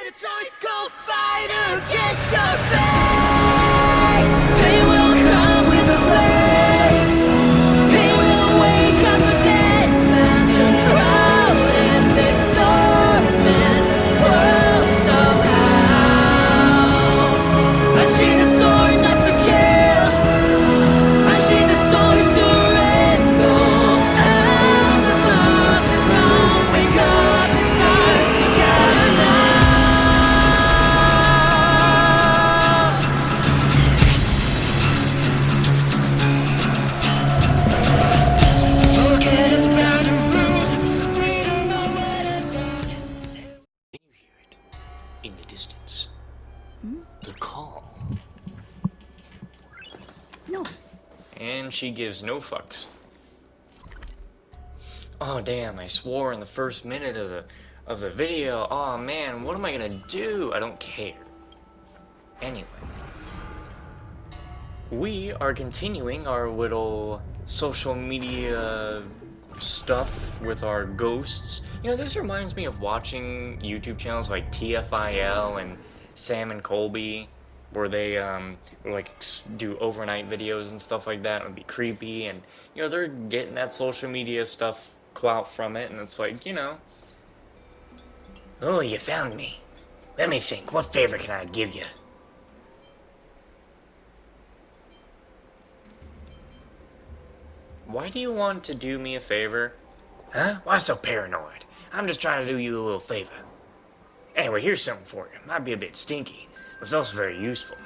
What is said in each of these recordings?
a choice, go fight against your fate. Pain will come with a blaze. Pain will wake up a dead mountain crowd in this torment world somehow. Unchain the sword not to kill. Unchain the sword to rend those towns above the ground. Wake up and start together now. Forget about the rules. Freedom over the thought. Can you hear it? In the distance. The call. Nice. And she gives no fucks. Oh damn, I swore in the first minute of the video. Oh man, what am I gonna do? I don't care. Anyway. We are continuing our little social media stuff with our ghosts. You know, this reminds me of watching YouTube channels like TFIL and Sam and Colby, where they would, like, do overnight videos and stuff like that. It would be creepy, and you know, they're getting that social media stuff clout from it, and it's like, you know, oh, you found me. Let me think. What favor can I give you? Why do you want to do me a favor? Huh? Why so paranoid? I'm just trying to do you a little favor. Anyway, here's something for you. Might be a bit stinky, but it's also very useful.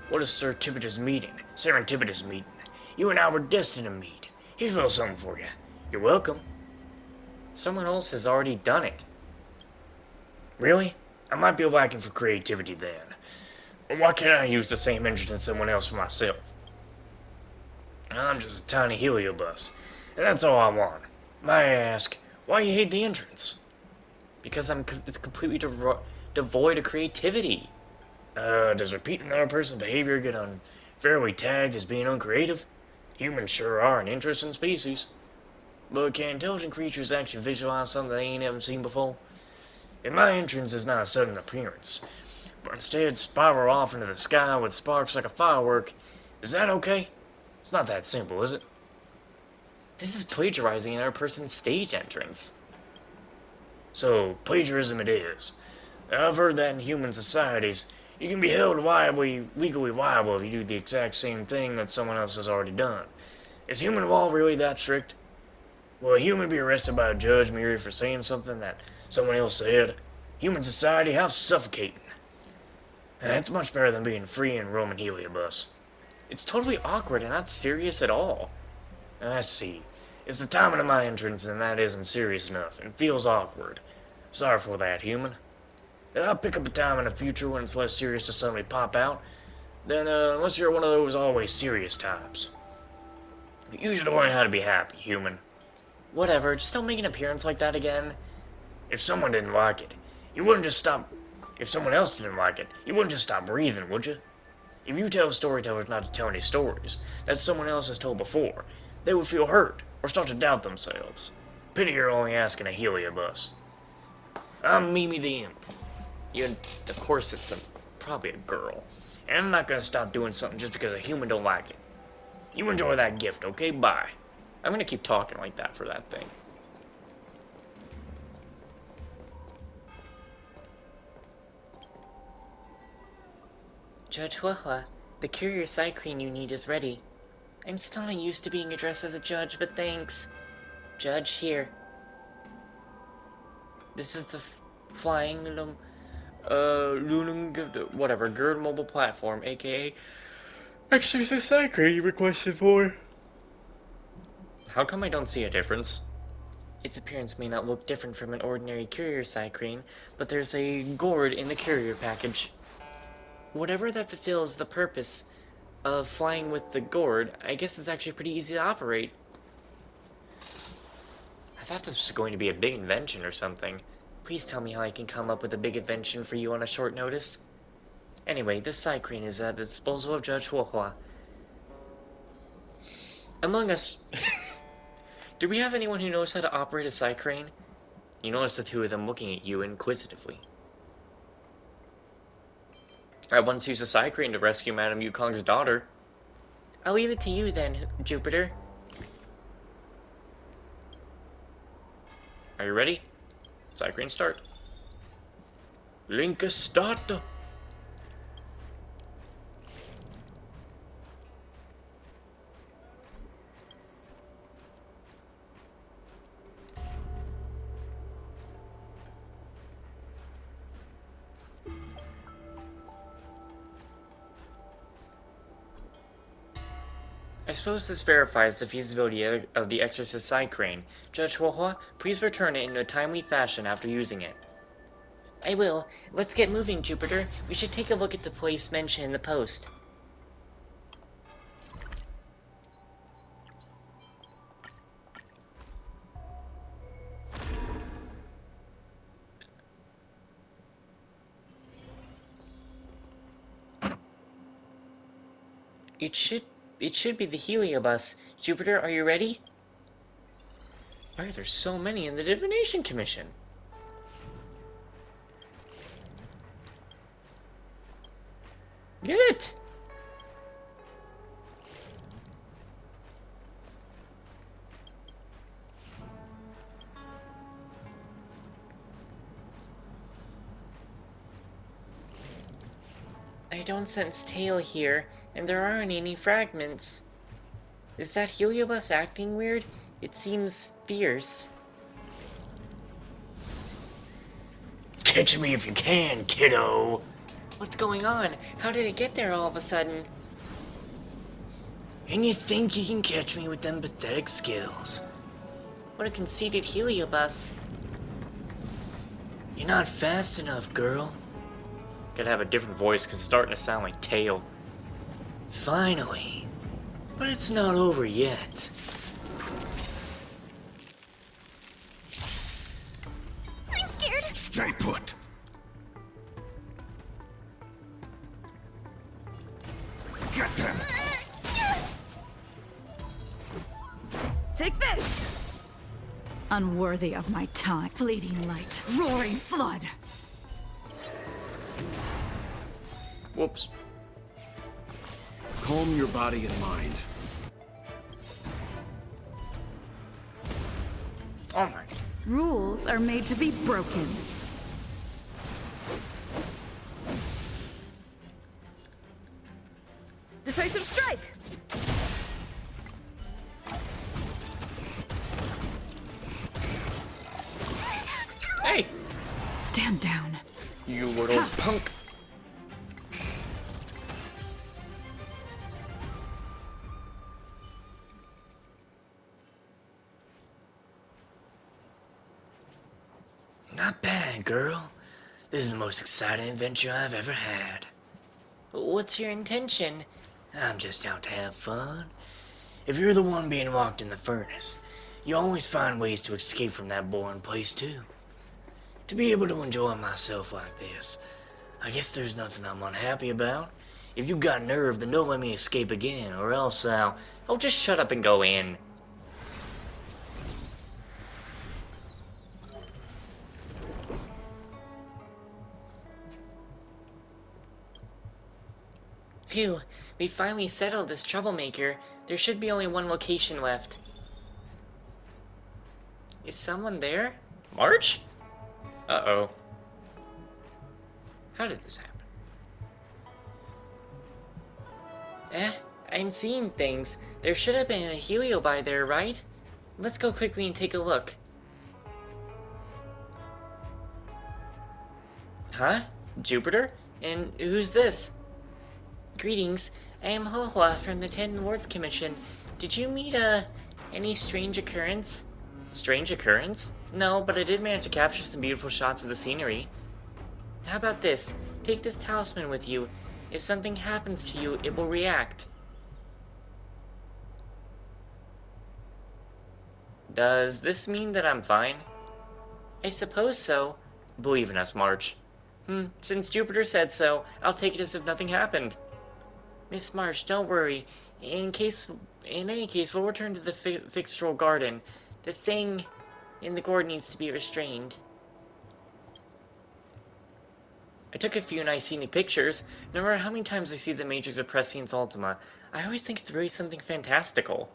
What a serendipitous meeting. Serendipitous meeting. You and I were destined to meet. Here's a little something for you. You're welcome. Someone else has already done it. Really? I might be lacking for creativity then. Well, why can't I use the same engine as someone else for myself? I'm just a tiny heliobus, and that's all I want. May I ask, why you hate the entrance? Because it's completely devoid of creativity. Does repeating another person's behavior get unfairly tagged as being uncreative? Humans sure are an interesting species. But can intelligent creatures actually visualize something they ain't ever seen before? And my entrance is not a sudden appearance, but instead spiral off into the sky with sparks like a firework. Is that okay? It's not that simple, is it? This is plagiarizing another person's stage entrance. So, plagiarism it is. I've heard that in human societies, you can be held legally liable if you do the exact same thing that someone else has already done. Is human law really that strict? Will a human be arrested by a judge merely for saying something that someone else said? Human society, how suffocating. That's much better than being free in Roman heliobus. It's totally awkward and not serious at all. I see. It's the timing of my entrance, and that isn't serious enough, and feels awkward. Sorry for that, human. I'll pick up a time in the future when it's less serious to suddenly pop out. Then, unless you're one of those always serious types. You should learn how to be happy, human. Whatever, just don't make an appearance like that again. If someone didn't like it, you wouldn't just stop... If someone else didn't like it, you wouldn't just stop breathing, would you? If you tell storytellers not to tell any stories that someone else has told before, they would feel hurt or start to doubt themselves. Pity you're only asking a heliobus. I'm Mimi the Imp. Of course it's probably a girl. And I'm not gonna stop doing something just because a human don't like it. You enjoy that gift, okay? Bye. I'm gonna keep talking like that for that thing. Judge Huahua, the courier cyclone you need is ready. I'm still not used to being addressed as a judge, but thanks. Judge, here. This is the flying whatever, GERD mobile platform, aka Exorcist cyclone you requested for. How come I don't see a difference? Its appearance may not look different from an ordinary courier cyclone, but there's a gourd in the courier package. Whatever that fulfills the purpose of flying with the gourd, I guess it's actually pretty easy to operate. I thought this was going to be a big invention or something. Please tell me how I can come up with a big invention for you on a short notice. Anyway, this cyclone is at the disposal of Judge Huahua. Among us, do we have anyone who knows how to operate a cyclone? You notice the two of them looking at you inquisitively. I once used a cycrane to rescue Madame Yukong's daughter. I'll leave it to you then, Jupiter. Are you ready? Cycrane start. Link start. I suppose this verifies the feasibility of the Exorcist cycrane. Judge Huohua, please return it in a timely fashion after using it. I will. Let's get moving, Jupiter. We should take a look at the place mentioned in the post. It should be the heliobus. Jupiter, are you ready? Why are there so many in the Divination Commission? Get it! I don't sense tail here, and there aren't any fragments. Is that heliobus acting weird? It seems fierce. Catch me if you can, kiddo. What's going on? How did it get there all of a sudden? And you think you can catch me with them pathetic skills? What a conceited heliobus. You're not fast enough, girl. Gotta have a different voice because it's starting to sound like tail. Finally. But it's not over yet. I'm scared. Stay put. Get them. Take this! Unworthy of my time. Fleeting light. Roaring flood. Whoops. Calm your body and mind. Oh my. Rules are made to be broken. Decisive strike! Hey! Stand down. You little punk. Not bad, girl. This is the most exciting adventure I've ever had. What's your intention? I'm just out to have fun. If you're the one being locked in the furnace, you always find ways to escape from that boring place too. To be able to enjoy myself like this, I guess there's nothing I'm unhappy about. If you got nerve, then don't let me escape again, or else I'll... Oh, just shut up and go in. Phew, we finally settled this troublemaker. There should be only one location left. Is someone there? March? Uh-oh. How did this happen? I'm seeing things. There should have been a helio by there, right? Let's go quickly and take a look. Huh? Jupiter? And who's this? Greetings. I am Huohua from the Ten Lords Commission. Did you meet, any strange occurrence? Strange occurrence? No, but I did manage to capture some beautiful shots of the scenery. How about this? Take this talisman with you. If something happens to you, it will react. Does this mean that I'm fine? I suppose so. Believe in us, March. Since Jupiter said so, I'll take it as if nothing happened. Miss March, don't worry. In any case, we'll return to the Fixtural Garden. The thing in the gourd needs to be restrained. I took a few nice scenic pictures. No matter how many times I see the Matrix of Prescience Ultima, I always think it's really something fantastical.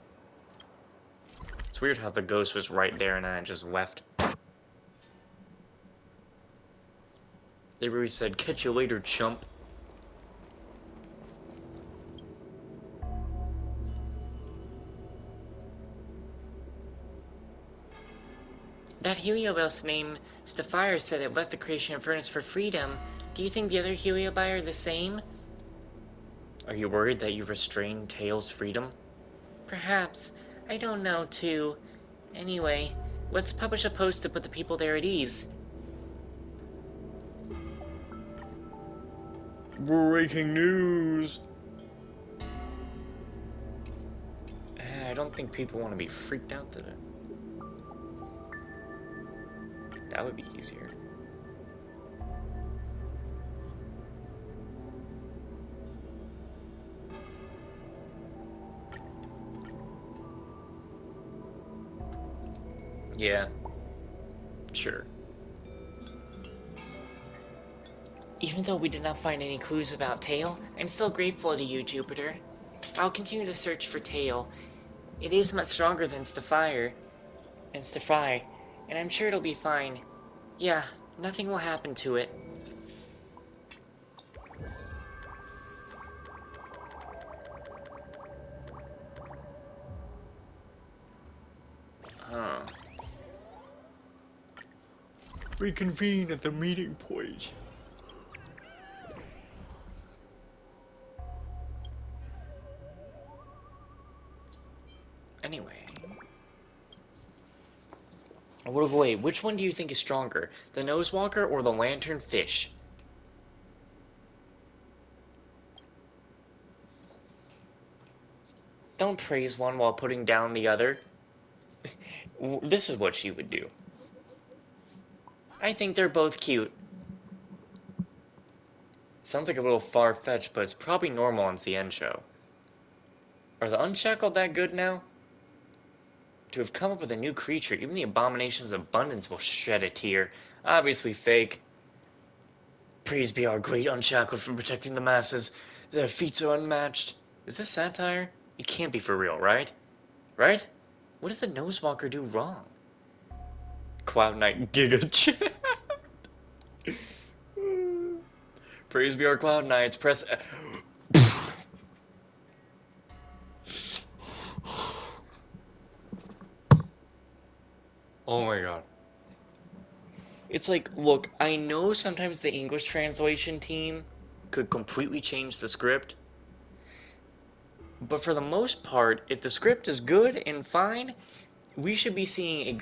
It's weird how the ghost was right there and then it just left. They really said, catch you later, chump. That Heliobus named Stafire said it left the creation furnace for freedom. Do you think the other Heliobi are the same? Are you worried that you restrained Tails' freedom? Perhaps. I don't know, too. Anyway, let's publish a post to put the people there at ease. Breaking news! I don't think people want to be freaked out today. That would be easier. Yeah. Sure. Even though we did not find any clues about Tail, I'm still grateful to you, Jupiter. I'll continue to search for Tail. It is much stronger than Stafire. And I'm sure it'll be fine. Yeah, nothing will happen to it. Huh. Reconvene at the meeting point. Anyway. Wait, which one do you think is stronger? The Nosewalker or the Lantern Fish? Don't praise one while putting down the other. This is what she would do. I think they're both cute. Sounds like a little far-fetched, but it's probably normal on CN show. Are the Unshackled that good now? To have come up with a new creature, even the Abominations of Abundance will shed a tear. Obviously fake. Praise be our great Unshackled for protecting the masses. Their feats are unmatched. Is this satire? It can't be for real, right? Right? What did the Nosewalker do wrong? Cloud Knight Giga Chat. Praise be our Cloud Knights. Press. Oh my god. It's like, look, I know sometimes the English translation team could completely change the script. But for the most part, if the script is good and fine, we should be seeing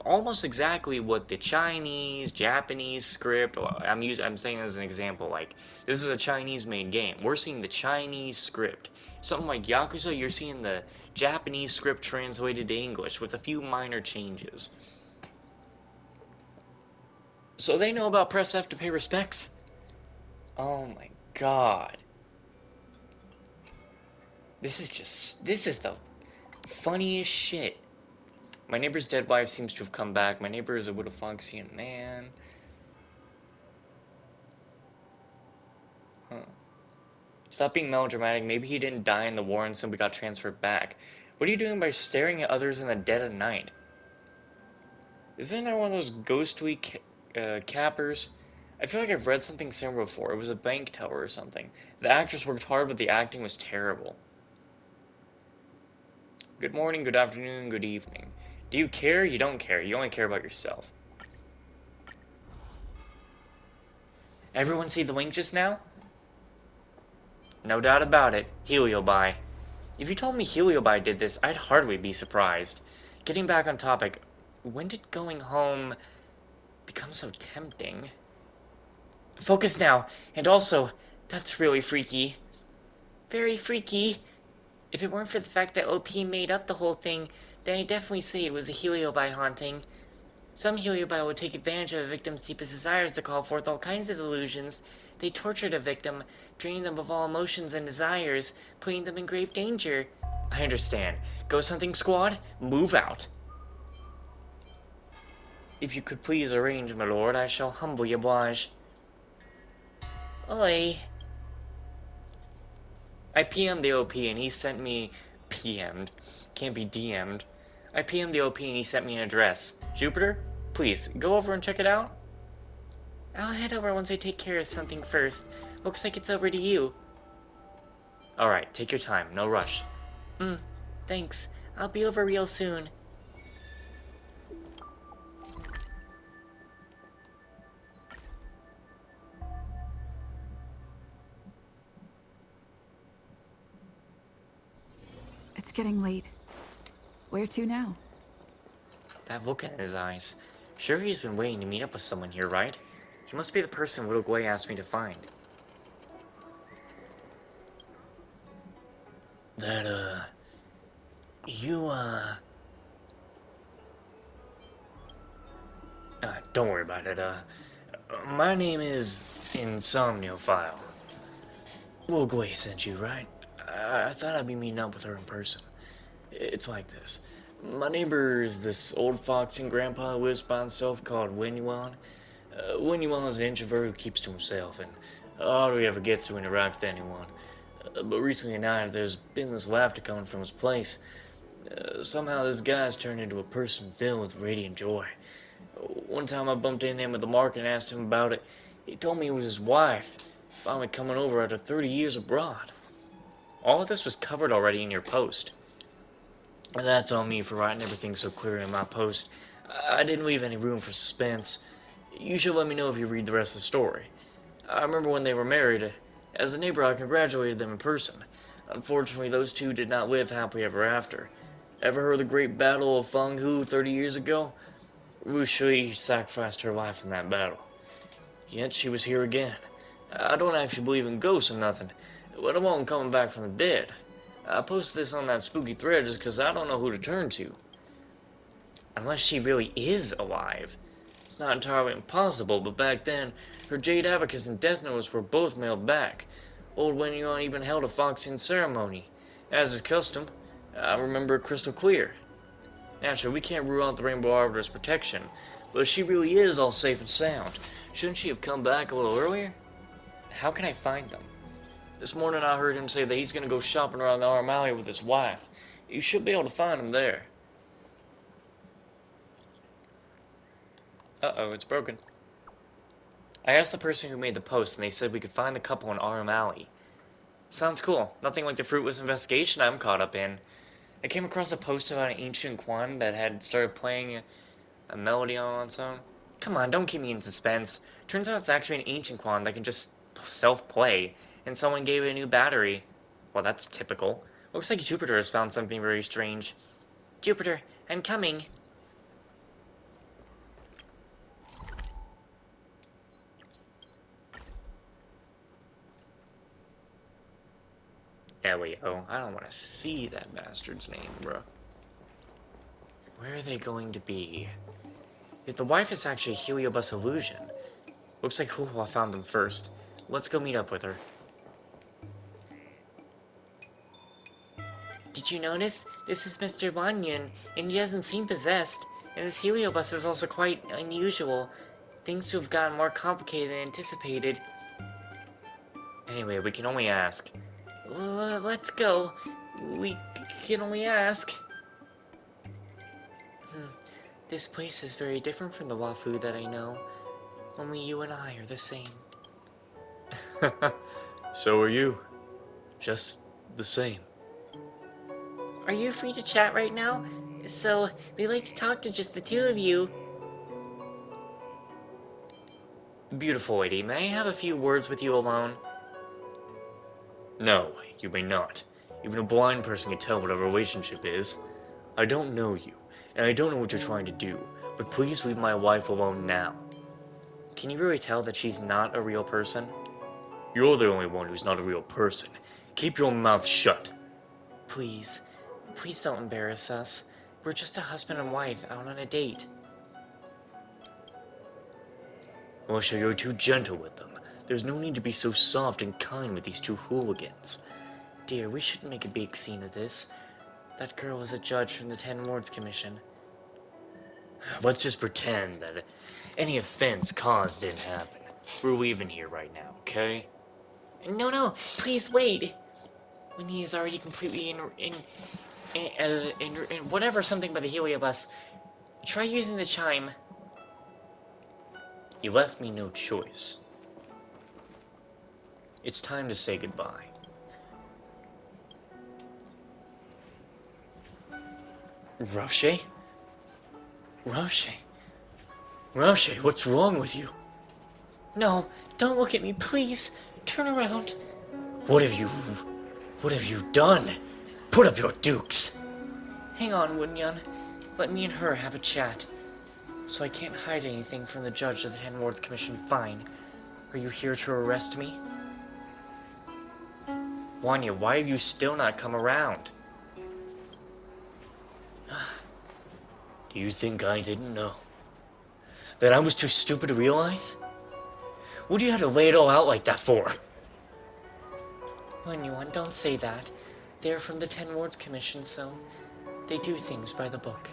almost exactly what the Chinese, Japanese script. I'm saying as an example, like this is a Chinese-made game. We're seeing the Chinese script. Something like Yakuza, you're seeing the Japanese script translated to English with a few minor changes. So they know about press F to pay respects. Oh my god. This is the funniest shit. My neighbor's dead wife seems to have come back. My neighbor is a widow Foxian man. Huh. Stop being melodramatic. Maybe he didn't die in the war and simply got transferred back. What are you doing by staring at others in the dead of night? Isn't that one of those ghostly cappers? I feel like I've read something similar before. It was a bank teller or something. The actress worked hard, but the acting was terrible. Good morning, good afternoon, good evening. Do you care? You don't care. You only care about yourself. Everyone see the link just now? No doubt about it. Heliobi. If you told me Heliobi did this, I'd hardly be surprised. Getting back on topic, when did going home become so tempting? Focus now. And also, that's really freaky. Very freaky. If it weren't for the fact that OP made up the whole thing, then I'd definitely say it was a Heliobi haunting. Some Heliobi would take advantage of a victim's deepest desires to call forth all kinds of illusions. They tortured a victim, draining them of all emotions and desires, putting them in grave danger. I understand. Ghost Hunting Squad, move out. If you could please arrange, my lord, I shall humbly oblige. Oi. I PM'd the OP and he sent me PM'd. Can't be DM'd. I PM'd the OP and he sent me an address. Jupiter, please, go over and check it out. I'll head over once I take care of something first. Looks like it's over to you. Alright, take your time, no rush. Thanks. I'll be over real soon. It's getting late. Where to now? That look in his eyes. Sure he's been waiting to meet up with someone here, right? He must be the person Little Gwei asked me to find. That, don't worry about it, my name is Insomniophile. Little Gwei sent you, right? I thought I'd be meeting up with her in person. It's like this. My neighbor is this old fox and grandpa who lives by himself called Winyuan. Winyuan is an introvert who keeps to himself and hardly ever gets to interact with anyone. But recently at night, there's been this laughter coming from his place. Somehow this guy's turned into a person filled with radiant joy. One time I bumped into him at the market and asked him about it. He told me it was his wife, finally coming over after 30 years abroad. All of this was covered already in your post. And that's on me for writing everything so clear in my post. I didn't leave any room for suspense. You should let me know if you read the rest of the story. I remember when they were married. As a neighbor, I congratulated them in person. Unfortunately, those two did not live happily ever after. Ever heard of the Great Battle of Feng Hu 30 years ago? Wu Shui sacrificed her life in that battle. Yet she was here again. I don't actually believe in ghosts or nothing, let alone coming back from the dead. I posted this on that spooky thread just because I don't know who to turn to. Unless she really is alive. It's not entirely impossible, but back then, her Jade Abacus and Death Notes were both mailed back. Old Wenyuan even held a Foxian ceremony. As is custom, I remember it crystal clear. Naturally, we can't rule out the Rainbow Arbiter's protection, but if she really is all safe and sound, shouldn't she have come back a little earlier? How can I find them? This morning I heard him say that he's going to go shopping around the Arm Alley with his wife. You should be able to find him there. Uh-oh, it's broken. I asked the person who made the post, and they said we could find the couple in Arm Alley. Sounds cool. Nothing like the fruitless investigation I'm caught up in. I came across a post about an ancient Quan that had started playing a melody on its own. Come on, don't keep me in suspense. Turns out it's actually an ancient Quan that can just self-play, and someone gave it a new battery. Well, that's typical. Looks like Jupiter has found something very strange. Jupiter, I'm coming. Elio. I don't want to see that bastard's name, bro. Where are they going to be? If the wife is actually a Heliobus illusion, looks like Huhua found them first. Let's go meet up with her. Did you notice? This is Mr. Wanyan, and he doesn't seem possessed. And this Heliobus is also quite unusual. Things have gotten more complicated than anticipated. Anyway, we can only ask. Let's go. We can only ask. This place is very different from the Wafu that I know. Only you and I are the same. So are you. Just the same. Are you free to chat right now? So, we'd like to talk to just the two of you. Beautiful lady, may I have a few words with you alone? No, you may not. Even a blind person can tell what a relationship is. I don't know you, and I don't know what you're trying to do, but please leave my wife alone now. Can you really tell that she's not a real person? You're the only one who's not a real person. Keep your mouth shut. Please. Please don't embarrass us. We're just a husband and wife out on a date. Russia, you're too gentle with them. There's no need to be so soft and kind with these two hooligans. Dear, we shouldn't make a big scene of this. That girl was a judge from the 10 Wards Commission. Let's just pretend that any offense caused didn't happen. We're leaving here right now, okay? No, please wait. When he is already completely in whatever something by the heliobus, try using the chime. You left me no choice. It's time to say goodbye. Roche? Roche? Roche, what's wrong with you? No, don't look at me, please. Turn around. What have you done? Put up your dukes. Hang on, Wunyan. Let me and her have a chat. So I can't hide anything from the judge of the Ten Wards Commission. Fine. Are you here to arrest me? Wanya, why have you still not come around? Do you think I didn't know? That I was too stupid to realize? What do you have to lay it all out like that for? Wunyan, don't say that. They're from the Ten Wards Commission, so they do things by the book.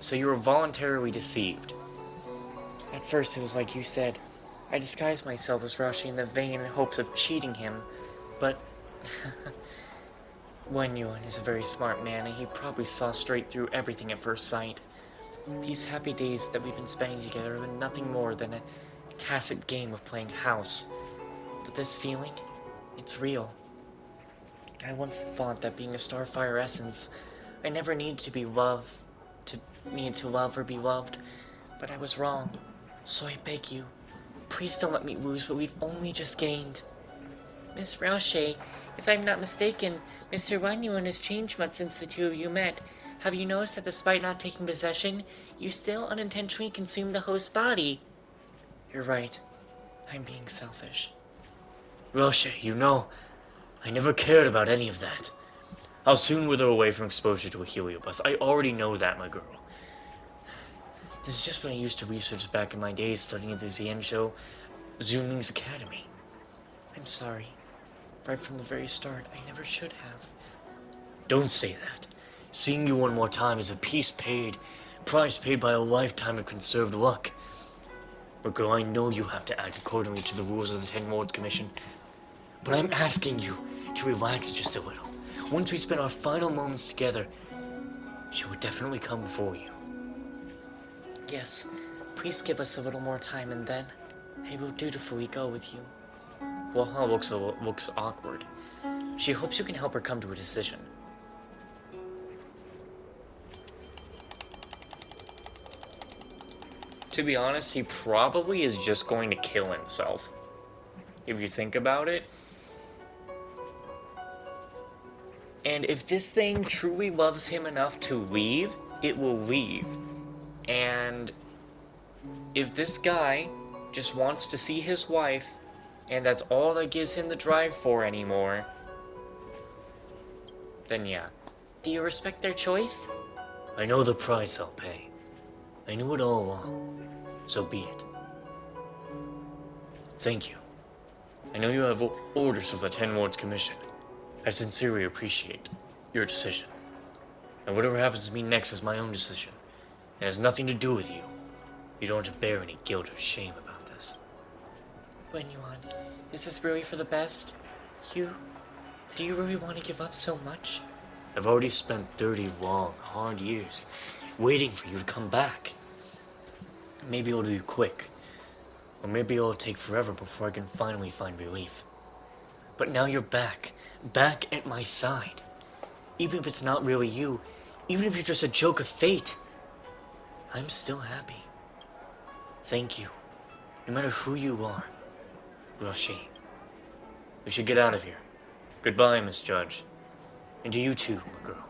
So you were voluntarily deceived. At first, it was like you said. I disguised myself as Rashi in the vain hopes of cheating him, but Wunyan is a very smart man, and he probably saw straight through everything at first sight. These happy days that we've been spending together have been nothing more than a tacit game of playing house. But this feeling, it's real. I once thought that being a Starfire essence, I never needed to love or be loved, but I was wrong. So I beg you, please don't let me lose what we've only just gained. Miss Roche, if I'm not mistaken, Mr. Wanyuan has changed much since the two of you met. Have you noticed that despite not taking possession, you still unintentionally consume the host's body? You're right. I'm being selfish. Roche, you know, I never cared about any of that. I'll soon wither away from exposure to a heliobus. I already know that, my girl. This is just what I used to research back in my days studying at the Xianzhou Zuning's Academy. I'm sorry. Right from the very start, I never should have. Don't say that. Seeing you one more time is a price paid by a lifetime of conserved luck. But girl, I know you have to act accordingly to the rules of the Ten Wards Commission. But I'm asking you to relax just a little. Once we spend our final moments together, she will definitely come before you. Yes, please give us a little more time, and then I will dutifully go with you. Waha looks awkward. She hopes you can help her come to a decision. To be honest, he probably is just going to kill himself. If you think about it. And if this thing truly loves him enough to leave, it will leave. And if this guy just wants to see his wife, and that's all that gives him the drive for anymore, then yeah. Do you respect their choice? I know the price I'll pay. I knew it all along. So be it. Thank you. I know you have orders of the Ten Wards Commission. I sincerely appreciate your decision. And whatever happens to me next is my own decision. It has nothing to do with you. You don't have to bear any guilt or shame about this. Wanyuan, is this really for the best? Do you really want to give up so much? I've already spent 30 long, hard years waiting for you to come back. Maybe it'll be quick, or maybe it'll take forever before I can finally find relief. But now you're back at my side. Even if it's not really you, even if you're just a joke of fate, I'm still happy. Thank you, no matter who you are, Roshi. We should get out of here. Goodbye, Miss Judge. And to you too, my girl.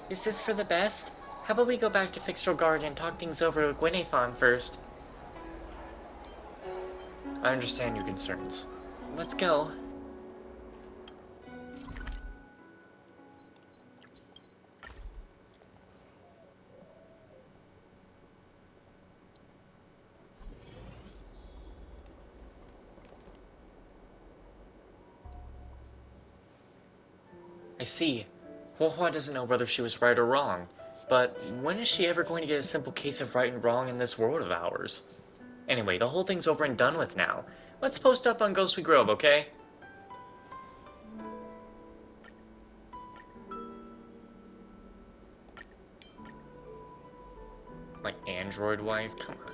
Is this for the best? How about we go back to Fixtral Garden and talk things over with Gwenethon first? I understand your concerns. Let's go. I see. Huohua doesn't know whether she was right or wrong. But when is she ever going to get a simple case of right and wrong in this world of ours? Anyway, the whole thing's over and done with now. Let's post up on Ghostly Grove, okay? My android wife? Come on.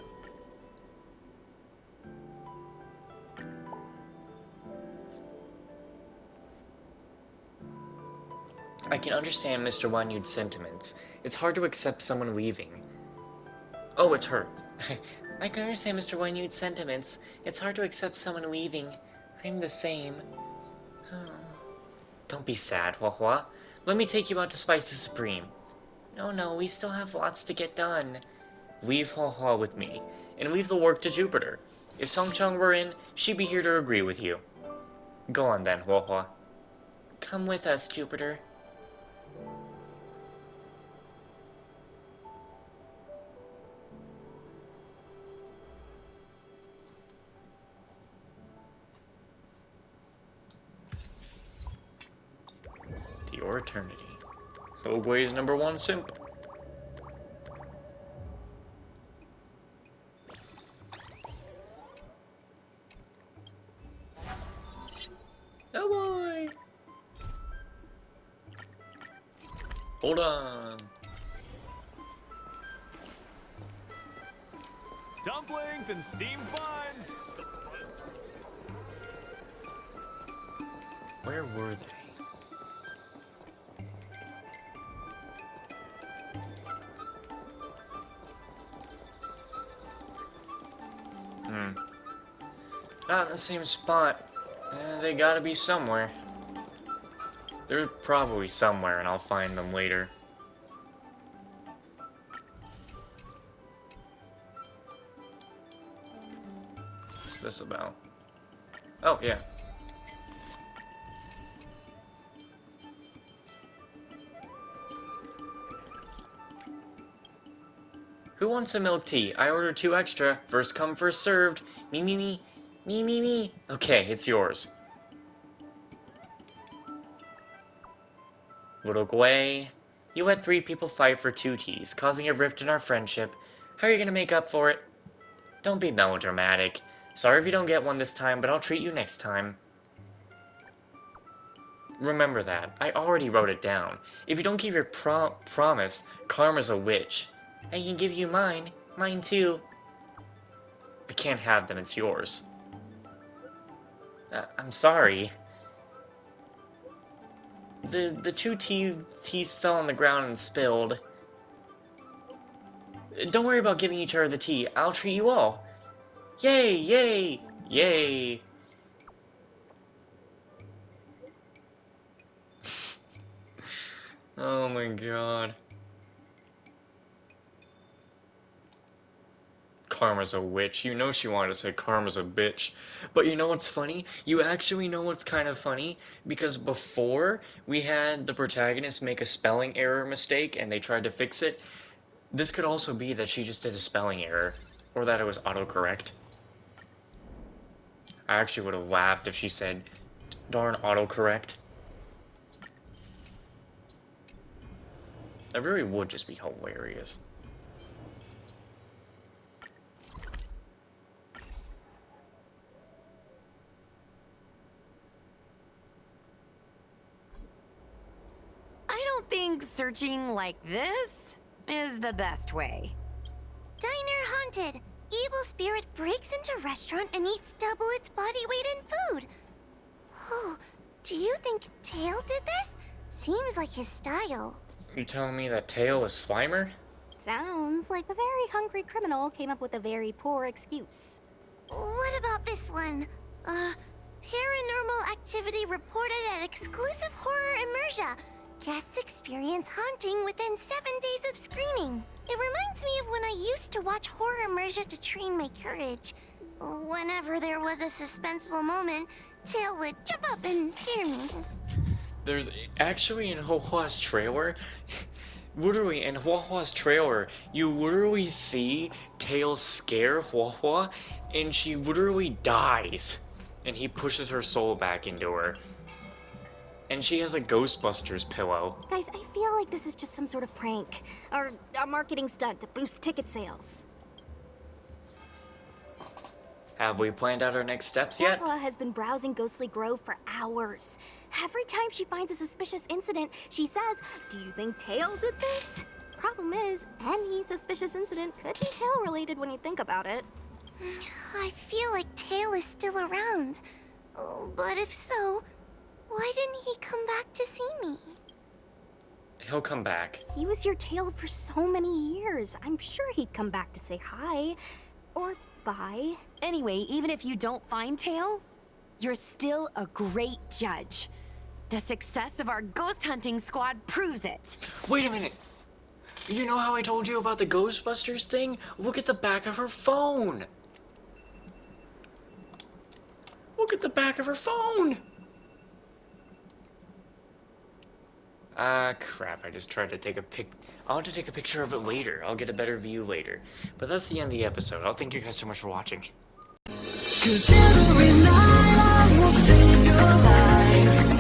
I can understand Mr. Wanyu's sentiments. It's hard to accept someone leaving. Oh, it's her. I can understand Mr. Wanyu's sentiments. It's hard to accept someone leaving. I'm the same. Don't be sad, Hua Hua. Let me take you out to Spicy Supreme. No, we still have lots to get done. Leave Hua Hua with me, and leave the work to Jupiter. If Songchang were in, she'd be here to agree with you. Go on then, Hua Hua. Come with us, Jupiter. To your eternity. Ogway's #1 simp. Oh boy! Hold on. Dumplings and steamed buns. Where were they? Not in the same spot. They gotta be somewhere. They're probably somewhere, and I'll find them later. What's this about? Oh, yeah. Who wants a milk tea? I ordered 2 extra. First come, first served. Me. Okay, it's yours. Little Gwei, you let 3 people fight for 2 teas, causing a rift in our friendship. How are you gonna make up for it? Don't be melodramatic. Sorry if you don't get one this time, but I'll treat you next time. Remember that. I already wrote it down. If you don't keep your promise, Karma's a witch. I can give you mine. Mine too. I can't have them, it's yours. I'm sorry. The 2 teas fell on the ground and spilled. Don't worry about giving each other the tea. I'll treat you all. Yay! Oh my god. Karma's a witch. You know she wanted to say Karma's a bitch. But you know what's funny? You actually know what's kind of funny? Because before we had the protagonist make a spelling error mistake and they tried to fix it, this could also be that she just did a spelling error. Or that it was autocorrect. I actually would have laughed if she said, darn autocorrect. That really would just be hilarious. I don't think searching like this is the best way. Diner haunted. Evil spirit breaks into restaurant and eats double its body weight in food. Oh, do you think Tail did this? Seems like his style. You telling me that Tail was Slimer? Sounds like a very hungry criminal came up with a very poor excuse. What about this one? Paranormal activity reported at exclusive horror immersia. Guests experience haunting within 7 days of screening. It reminds me of when I used to watch horror immersia to train my courage. Whenever there was a suspenseful moment, Tail would jump up and scare me. There's actually in Hua Hua's trailer, literally in Hua Hua's trailer, you literally see Tail scare Hua Hua, and she literally dies, and he pushes her soul back into her. And she has a Ghostbusters pillow. Guys, I feel like this is just some sort of prank. Or a marketing stunt to boost ticket sales. Have we planned out our next steps yet? Laura has been browsing Ghostly Grove for hours. Every time she finds a suspicious incident, she says, "Do you think Tail did this?" Problem is, any suspicious incident could be Tail related when you think about it. I feel like Tail is still around. Oh, but if so, why didn't he come back to see me? He'll come back. He was your Tail for so many years. I'm sure he'd come back to say hi. Or bye. Anyway, even if you don't find Tail, you're still a great judge. The success of our ghost hunting squad proves it. Wait a minute. You know how I told you about the Ghostbusters thing? Look at the back of her phone. Look at the back of her phone. Ah, crap. I just tried to take a pic. I'll have to take a picture of it later. I'll get a better view later. But that's the end of the episode. I'll thank you guys so much for watching. 'Cause every night I will save your life.